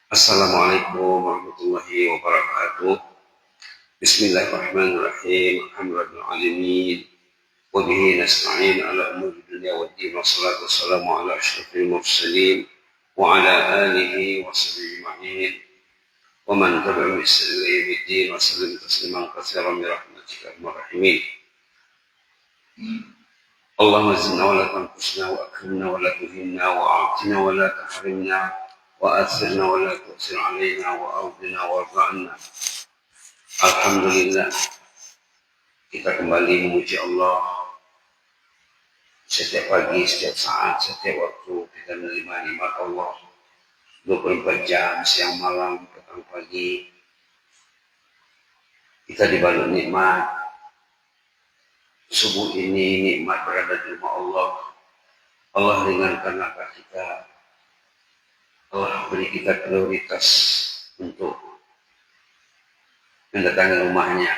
Assalamualaikum warahmatullahi wabarakatuh. Bismillahirrahmanirrahim. Alhamdulillahirrahmanirrahim. Wa bihi nasta'in ala umuri dunya waddin. Wassalatu wassalamu ala asyrafil mursalin wa ala alihi wa sahbihi ajma'in wa man tabi'ahum bi ihsan ila yaumiddin wa sallim tasliman katsiran bi rahmatika ya arhamar rahimin. Allahumma zidna wa la tanqusna wa akrimna wa la tuhinna wa a'tina wa la tahrimna wa athirna wa la tu'thir alaina wa awdina warda 'anna. Alhamdulillah, kita kembali memuji Allah setiap pagi, setiap saat, setiap waktu kita menerima nikmat Allah 24 jam, siang malam, petang pagi. Kita dibalut nikmat. Subuh ini nikmat berada di rumah Allah. Allah ringankan langkah kita. Allah beri kita prioritas untuk mendatangi rumahnya.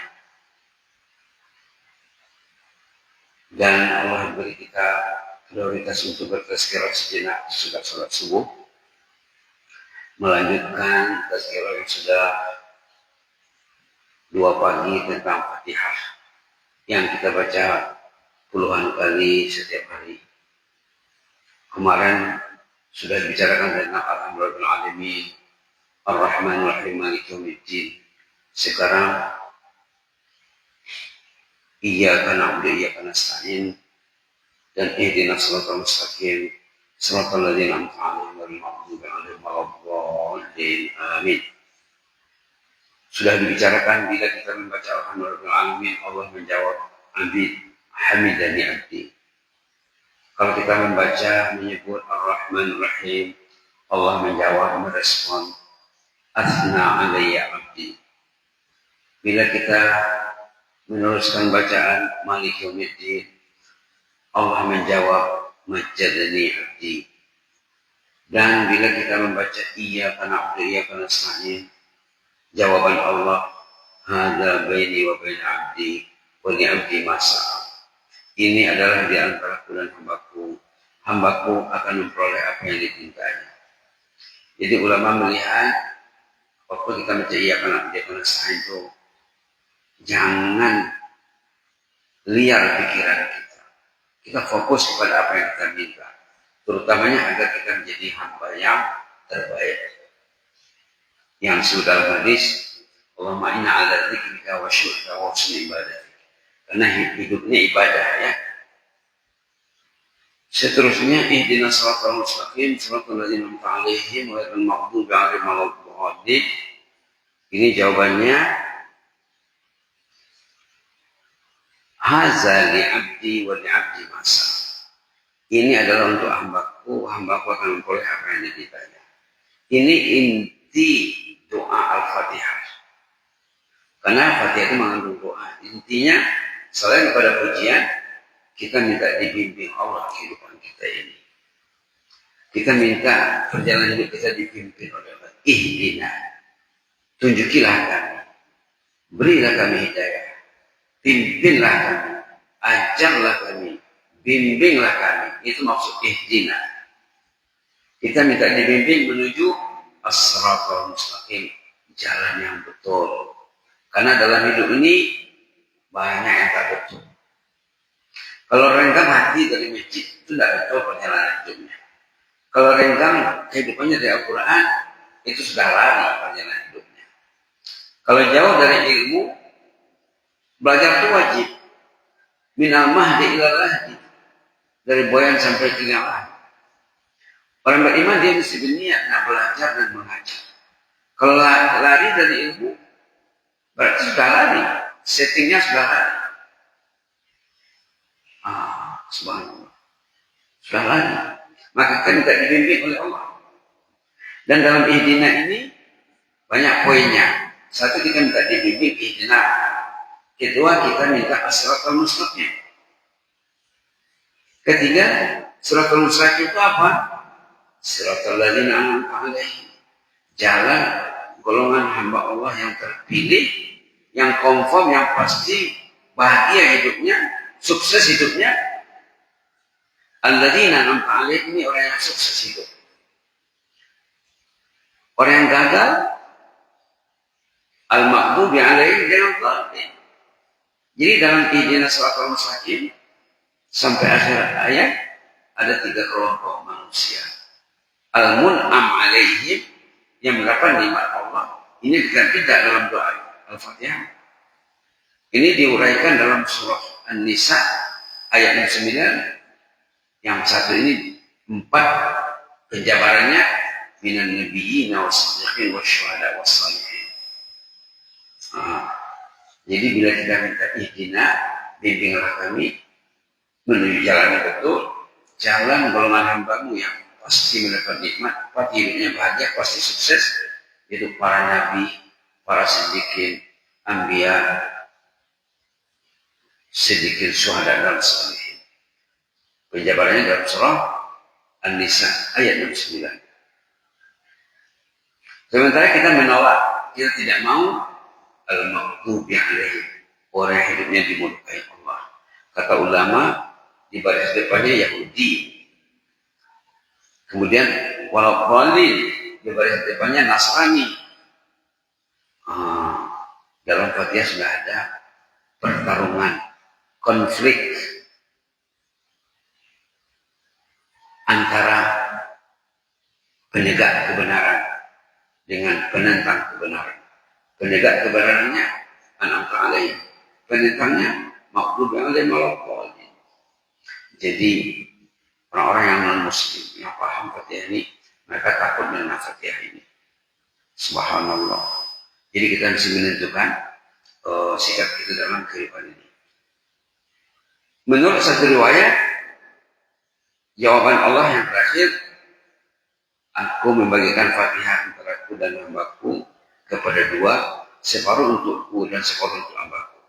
Dan Allah beri kita prioritas untuk bertazkirah sejenak sudah sholat subuh. Melanjutkan tazkirah yang sudah 2 pagi tentang Fatihah yang kita baca puluhan kali setiap hari. Kemarin sudah dibicarakan tentang Alhamdulillahirrahmanirrahim, Ar-Rahmanir-Rahim, Maliki Yaumiddin. Sekarang Iyyaka na'budu wa iyyaka nasta'in dan ihdinas shiratal mustaqim, shiratal ladzina an'amta 'alaihim ghairil maghdubi 'alaihim waladdallin. Amin. Sudah dibicarakan bila kita membaca Alhamdulillahirrahmanirrahim, Allah menjawab Abid hamidani abdi. Kalau kita membaca menyebut Ar-Rahmanir-Rahim, Allah menjawab, merespon Athna alayya abdi. Bila kita meneruskan bacaan Maliki Yaumiddin, Allah menjawab Majjadani abdi. Dan bila kita membaca Iyyaka na'budu wa iyyaka nasta'in, jawaban Allah, hadza baini wa baina abdi wa li abdi ma sa'a. Ini adalah di antara bulan hambaku. Hambaku akan memperoleh apa yang dipintanya. Jadi ulama melihat waktu kita baca Iyyaka na'budu wa iyyaka nasta'in itu jangan liar pikiran kita. Kita fokus kepada apa yang kita minta. Terutamanya agar kita menjadi hamba yang terbaik. Yang sudah dalam hadis, Allahumma inna ala dzikrika wa syukrika wa husni ibadatik. Karena hidupnya ibadah ya. Seterusnya ihdinas shiratal mustaqim, shiratal ladzina an'amta 'alaihim ghairil maghdubi 'alaihim waladdallin. Ini jawabannya Haza li abdi wa li abdi masa. Ini adalah untuk hambaku akan memperoleh apa yang dipintanya. Ini inti doa Al-Fatihah. Karena Al-Fatihah itu mengandung doa. Intinya, selain pada pujian, kita minta dibimbing Allah kehidupan kita ini. Kita minta perjalanan hidup kita dipimpin oleh Allah. Ihdina. Tunjukilah kami. Berilah kami hidayah. Pimpinlah kami, ajarlah kami, bimbinglah kami. Itu maksud ihdina. Kita minta dibimbing menuju as-siratal mustaqim, jalan yang betul. Karena dalam hidup ini banyak yang tak betul. Kalau renggang hati dari masjid itu tidak betul perjalanan hidupnya. Kalau renggang kehidupannya dari Al-Quran, itu sudah lari perjalanan hidupnya. Kalau jauh dari ilmu, belajar itu wajib. Minal mahdi ilal lahdi. Dari boyan sampai tinggalan. Orang beriman dia mesti berniat nak belajar dan mengajar. Kalau lari dari ilmu, berarti sudah lari. Settingnya sudah lari. Subhanallah. Sudah lari. Maka kan tidak dibimbing oleh Allah. Dan dalam ihdina ini banyak poinnya. Satu, kita minta dibimbing ihdina. Kedua, kita minta as-siratal mustaqim. Ketiga, siratal mustaqim itu apa? Siratal ladzina an'amta 'alaihim. Jalan golongan hamba Allah yang terpilih, yang confirm, yang pasti bahagia hidupnya, sukses hidupnya. Alladzina an'amta 'alaihim, ini orang yang sukses hidup. Orang yang gagal, al-maghdubi alaihim jangan dhalin. Jadi dalam ihdinas siratal mustaqim sampai akhir ayat ada 3 kelompok manusia. Al-mun'am alaihim yang mendapat nikmat Allah. Ini tidak dalam doa Al-Fatihah. Ini diuraikan dalam surah An-Nisa ayat 9. Yang satu ini 4 penjabarannya minan nabiyyin was-siddiqin wasyuhada was-shalihin. Jadi bila kita minta ihdina, bimbinglah kami menuju jalan yang betul, jalan golongan hambamu yang pasti mendapat nikmat, pasti hidupnya bahagia, pasti sukses, yaitu para nabi, para siddiqin, anbiya, siddiqin, syuhada dan shalihin. Penjabarannya dalam surah An-Nisa ayat 9. Sementara kita menolak, kita tidak mau al-maghdubi alaihim, orang yang hidupnya dimurkai Allah. Kata ulama di baris depannya Yahudi. Kemudian walau dhalin di baris depannya Nasrani. Dalam Fatihah sudah ada pertarungan, konflik antara penegak kebenaran dengan penentang kebenaran. Penegak kebenarannya an'amta alaihim, penentangnya maghdubi alaihim waladhdallin. Jadi orang-orang yang non-muslim yang paham Fatihah ini, mereka takut dengan Fatihah ini. Subhanallah. Jadi kita mesti menentukan sikap kita dalam kehidupan ini. Menurut satu riwayat, jawaban Allah yang terakhir, aku membagikan Fatihah antara aku dan hambaku kepada 2, separuh untukku dan separuh untuk hambaku.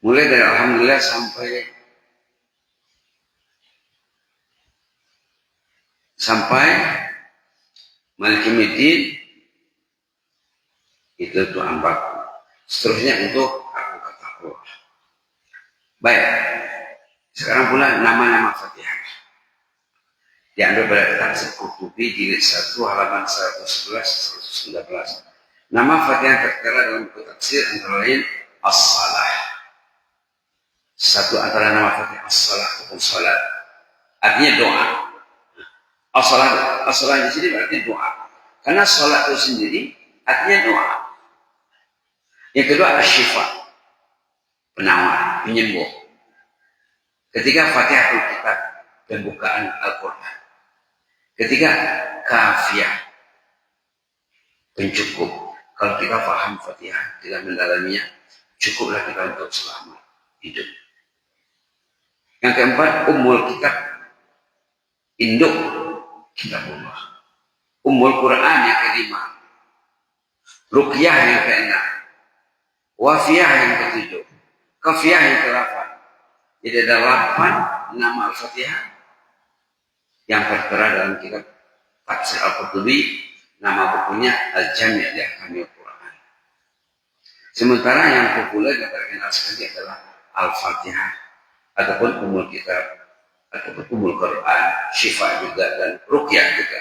Mulai dari Alhamdulillah sampai Maliki Yaumiddin, itu untuk hambaku. Seterusnya untuk aku kata Allah. Baik, sekarang pula nama-nama Fatihah. Diambil pada kitab Qurtubi jilid 1 halaman 111-119. Nama Fatihah tertera dalam buku tafsir antara lain As-Salah. Satu antara nama Fatihah As-Salah atau salat. Artinya doa. As-Salah di sini berarti doa. Karena salat itu sendiri artinya doa. Yang kedua Asy-Syifa, penawar, penyembuh. Ketiga Fatihatul Kitab, pembukaan Al-Quran. Ketiga Kafiyah, pencukup. Kalau kita paham Fatihah, kita mendalaminya, cukuplah kita untuk selamat hidup. Yang keempat, Ummul Kitab, induk kitabullah. Ummul Quran yang kelima. Ruqyah yang keenam. Wafiyah yang ketujuh. Kafiyah yang ke-8. Jadi ada 8 nama Al-Fatihah yang tertera dalam kitab Tafsir Al-Qurtubi. Nama bukunya Al-Jami' li Ahkamil Quran. Sementara yang populer dan terkenal sekali adalah Al-Fatihah ataupun Ummul Kitab ataupun Ummul Quran, Syifa juga dan Ruqyah juga.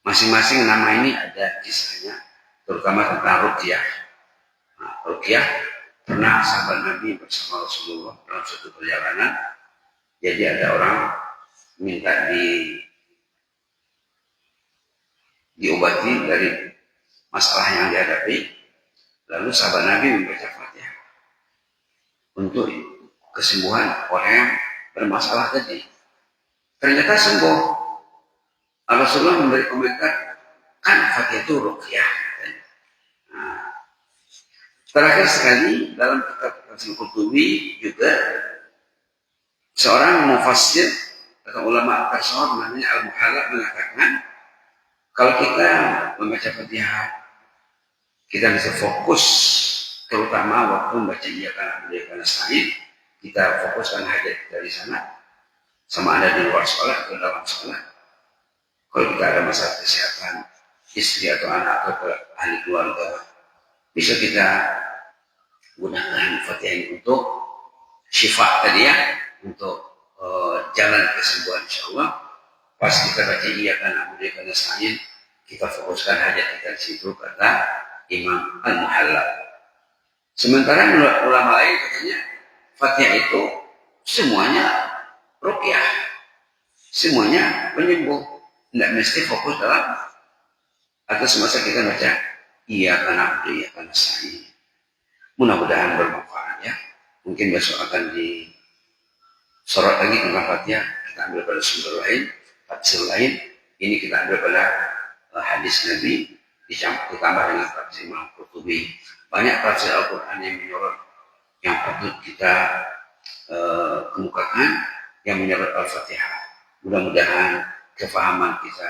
Masing-masing nama ini ada kisahnya, terutama tentang Ruqyah. Ruqyah pernah sahabat Nabi bersama Rasulullah dalam suatu perjalanan. Jadi ada orang minta diobati dari masalah yang dihadapi. Lalu sahabat Nabi membaca Fatihah untuk kesembuhan orang yang bermasalah tadi. Ternyata sembuh. Rasulullah memberi komentar, kan Fatihah itu ruqyah. Terakhir sekali dalam kitab Tafsir Qurtubi juga seorang mufassir atau ulama tersohor namanya Al-Muhalla mengatakan kalau kita membaca Fatihah kita bisa fokus, terutama waktu membaca Iyyaka na'budu wa iyyaka nasta'in, kita fokuskan hajat dari sana, sama ada di luar sekolah atau dalam sekolah. Kalau kita ada masalah kesehatan istri atau anak atau ahli keluarga, bisa kita gunakan Fatihah ini untuk syifa tadi ya, untuk jalan kesembuhan insyaallah. Pas kita baca Iyyaka na'budu wa iyyaka nasta'in, kita fokuskan hajat kita di situ, kata Imam Al-Muhallab. Sementara ulama lain katanya Fatihah itu semuanya ruqyah, semuanya penyembuh, tidak mesti fokus dalam atau semasa kita baca iya karena iya karena nasta'in. Mudah-mudahan bermanfaat ya. Mungkin besok akan disorot lagi tentang Fatihah, kita ambil pada sumber lain, tafsir lain. Ini kita ambil pada hadis Nabi ditambah dengan tafsir Imam Qurtubi. Banyak tafsir Al-Quran yang menyorot, yang patut kita kemukakan, yang menyorot Al-Fatihah. Mudah-mudahan kefahaman kita,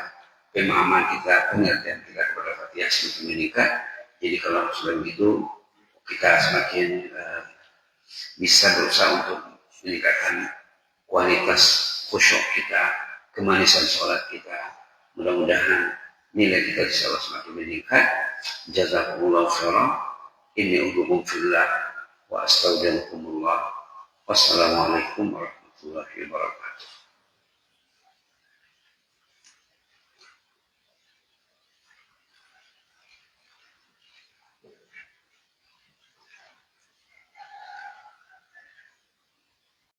pemahaman kita, pengertian kita kepada Fatihah semakin meningkat. Jadi kalau sudah begitu, kita semakin bisa berusaha untuk meningkatkan kualitas khusyuk kita, kemanisan sholat kita. Mudah-mudahan nilai kita insya Allah semakin meningkat. Jazakumullah khairan. Inni udukum fillah wa astaudirukumullah. Wassalamualaikum warahmatullahi wabarakatuh.